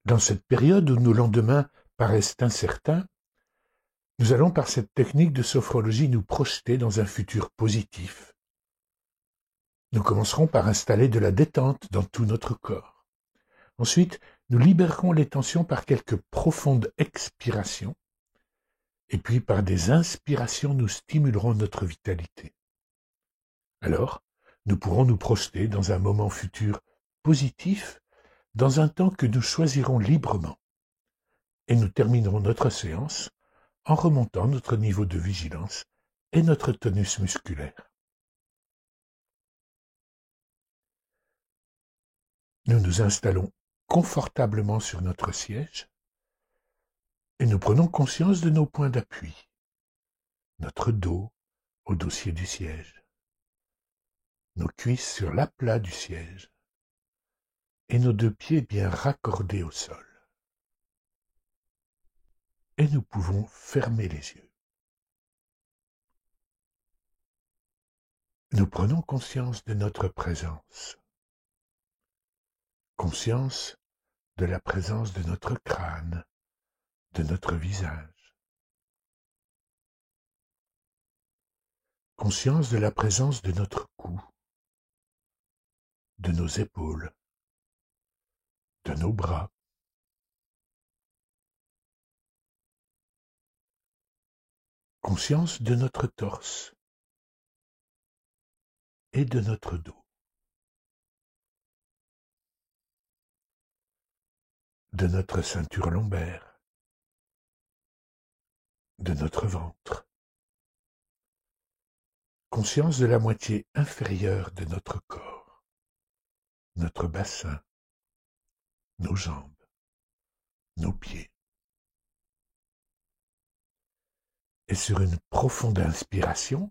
Dans cette période où nos lendemains paraissent incertains, nous allons par cette technique de sophrologie nous projeter dans un futur positif. Nous commencerons par installer de la détente dans tout notre corps. Ensuite, nous libérerons les tensions par quelques profondes expirations, et puis par des inspirations, nous stimulerons notre vitalité. Alors, nous pourrons nous projeter dans un moment futur positif, dans un temps que nous choisirons librement. Et nous terminerons notre séance en remontant notre niveau de vigilance et notre tonus musculaire. Nous nous installons confortablement sur notre siège et nous prenons conscience de nos points d'appui, notre dos au dossier du siège, nos cuisses sur l'aplat du siège et nos deux pieds bien raccordés au sol. Et nous pouvons fermer les yeux. Nous prenons conscience de notre présence, conscience de la présence de notre crâne, de notre visage, conscience de la présence de notre cou, de nos épaules, de nos bras, conscience de notre torse et de notre dos, de notre ceinture lombaire, de notre ventre, conscience de la moitié inférieure de notre corps, notre bassin, nos jambes, nos pieds. Et sur une profonde inspiration,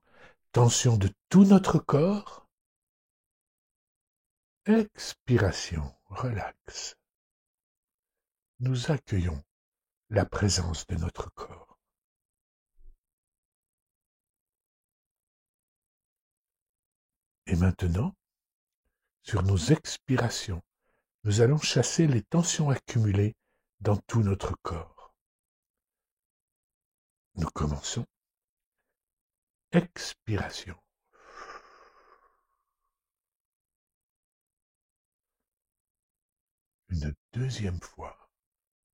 tension de tout notre corps, expiration, relax. Nous accueillons la présence de notre corps. Et maintenant, sur nos expirations, nous allons chasser les tensions accumulées dans tout notre corps. Nous commençons. Expiration. Une deuxième fois.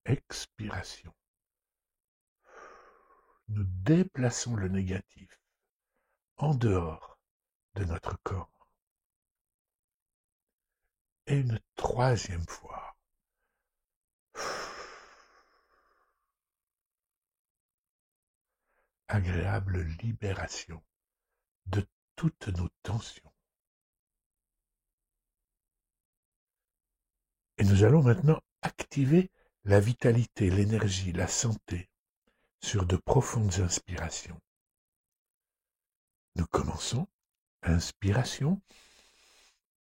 Expiration. Nous déplaçons le négatif en dehors de notre corps. Et une troisième fois. Agréable libération de toutes nos tensions. Et nous allons maintenant activer la vitalité, l'énergie, la santé sur de profondes inspirations. Nous commençons. Inspiration.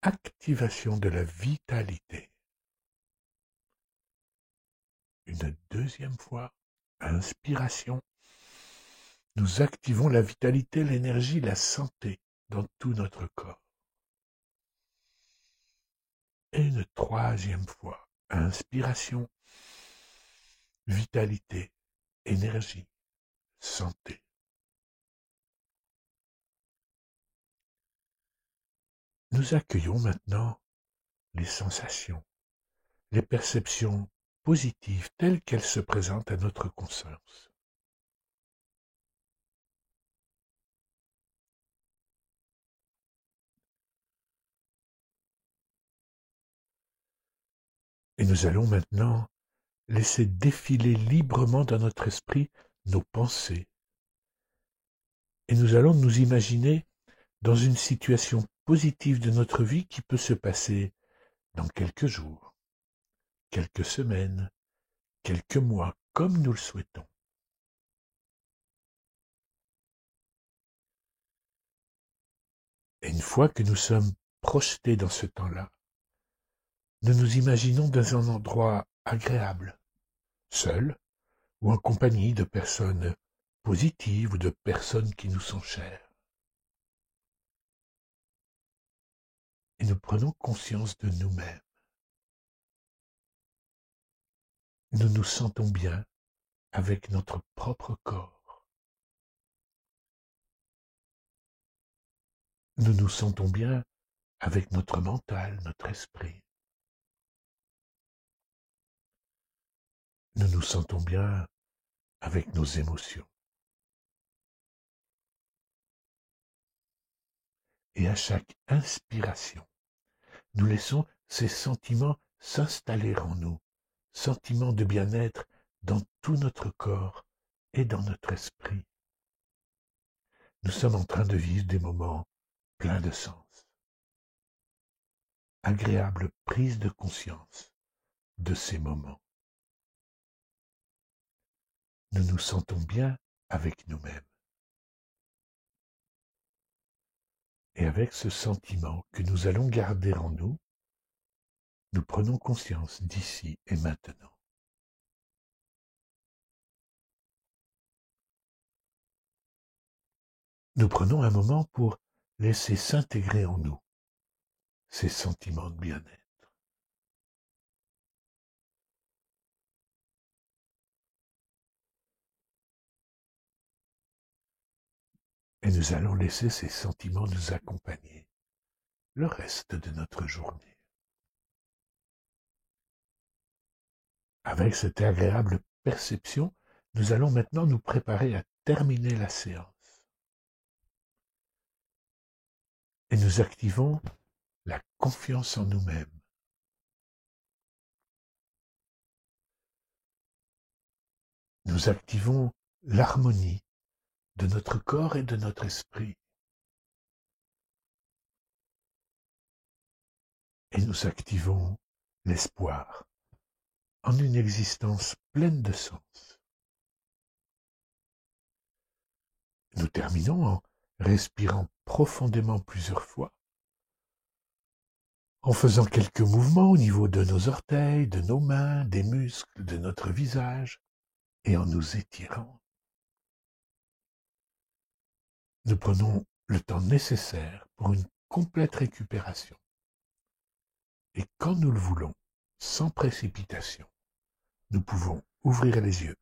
Activation de la vitalité. Une deuxième fois. Inspiration. Nous activons la vitalité, l'énergie, la santé dans tout notre corps. Et une troisième fois. Inspiration. Vitalité, énergie, santé. Nous accueillons maintenant les sensations, les perceptions positives telles qu'elles se présentent à notre conscience. Et nous allons maintenant laisser défiler librement dans notre esprit nos pensées. Et nous allons nous imaginer dans une situation positive de notre vie qui peut se passer dans quelques jours, quelques semaines, quelques mois, comme nous le souhaitons. Et une fois que nous sommes projetés dans ce temps-là, nous nous imaginons dans un endroit agréable, seul ou en compagnie de personnes positives ou de personnes qui nous sont chères. Et nous prenons conscience de nous-mêmes. nous nous sentons bien avec notre propre corps. Nous nous sentons bien avec notre mental, notre esprit. Nous nous sentons bien avec nos émotions. Et à chaque inspiration, nous laissons ces sentiments s'installer en nous, sentiments de bien-être dans tout notre corps et dans notre esprit. Nous sommes en train de vivre des moments pleins de sens. Agréable prise de conscience de ces moments. Nous nous sentons bien avec nous-mêmes. Et avec ce sentiment que nous allons garder en nous, nous prenons conscience d'ici et maintenant. Nous prenons un moment pour laisser s'intégrer en nous ces sentiments de bien-être. Et nous allons laisser ces sentiments nous accompagner le reste de notre journée. Avec cette agréable perception, nous allons maintenant nous préparer à terminer la séance. Et nous activons la confiance en nous-mêmes. Nous activons l'harmonie de notre corps et de notre esprit. Et nous activons l'espoir en une existence pleine de sens. Nous terminons en respirant profondément plusieurs fois, en faisant quelques mouvements au niveau de nos orteils, de nos mains, des muscles, de notre visage, et en nous étirant. Nous prenons le temps nécessaire pour une complète récupération. Et quand nous le voulons, sans précipitation, nous pouvons ouvrir les yeux